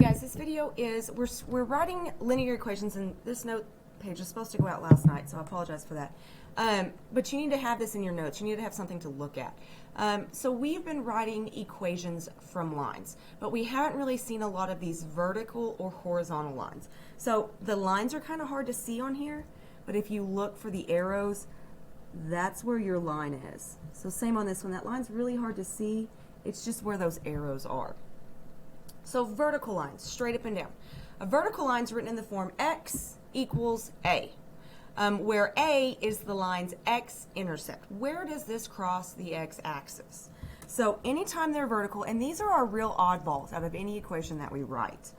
guys, this video is, we're writing linear equations, and this note page was supposed to go out last night, so I apologize for that. But you need to have this in your notes. You need to have something to look at. So we've been writing equations from lines, but we haven't really seen a lot of these vertical or horizontal lines. So the lines are kind of hard to see on here, but if you look for the arrows, that's where your line is. So same on this one. That line's really hard to see. It's just where those arrows are. So vertical lines, straight up and down. A vertical line is written in the form x equals a, where a is the line's x-intercept. Where does this cross the x-axis? So anytime they're vertical, and these are our real oddballs out of any equation that we write,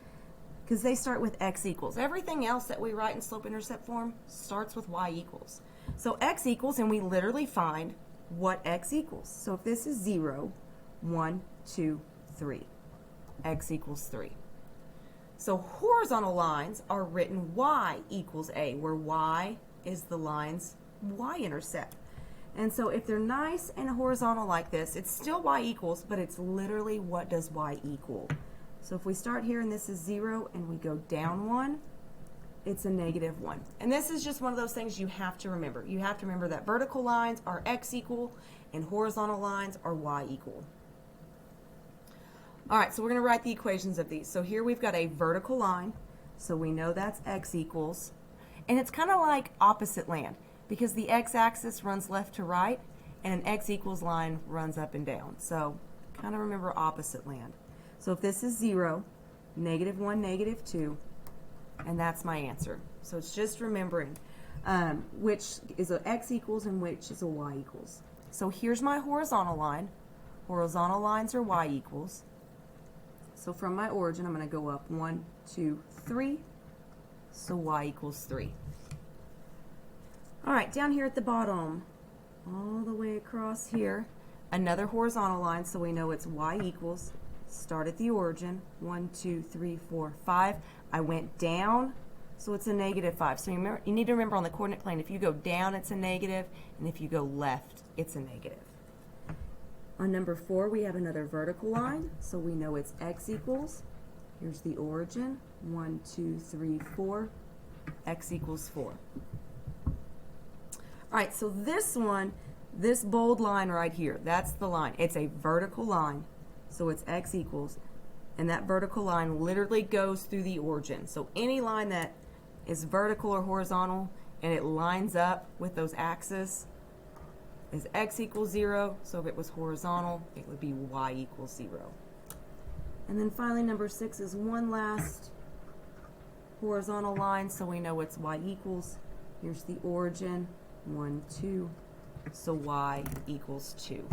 because they start with x equals. Everything else that we write in slope-intercept form starts with y equals. So x equals, and we literally find what x equals. So if this is 0, 1, 2, 3. X equals 3. So horizontal lines are written y equals a, where y is the line's y-intercept. And so if they're nice and horizontal like this, it's still y equals, but it's literally what does y equal. So if we start here and this is 0 and we go down 1, it's a -1. And this is just one of those things you have to remember. You have to remember that vertical lines are x equal and horizontal lines are y equal. All right, so we're going to write the equations of these. So here we've got a vertical line, so we know that's x equals. And it's kind of like opposite land, because the x-axis runs left to right, and an x equals line runs up and down. So kind of remember opposite land. So if this is 0, -1, -2, and that's my answer. So it's just remembering which is a x equals and which is a y equals. So here's my horizontal line. Horizontal lines are y equals. So from my origin, I'm going to go up 1, 2, 3. So y equals 3. All right, down here at the bottom, all the way across here, another horizontal line, so we know it's y equals. Start at the origin, 1, 2, 3, 4, 5. I went down, so it's a -5. So you need to remember on the coordinate plane, if you go down, it's a negative, and if you go left, it's a negative. On number 4, we have another vertical line, so we know it's x equals. Here's the origin, 1, 2, 3, 4. X equals 4. All right, so this one, this bold line right here, that's the line. It's a vertical line, so it's x equals. And that vertical line literally goes through the origin. So any line that is vertical or horizontal and it lines up with those axes is x equals 0. So if it was horizontal, it would be y equals 0. And then finally, number 6 is one last horizontal line, so we know it's y equals. Here's the origin, 1, 2, so y equals 2.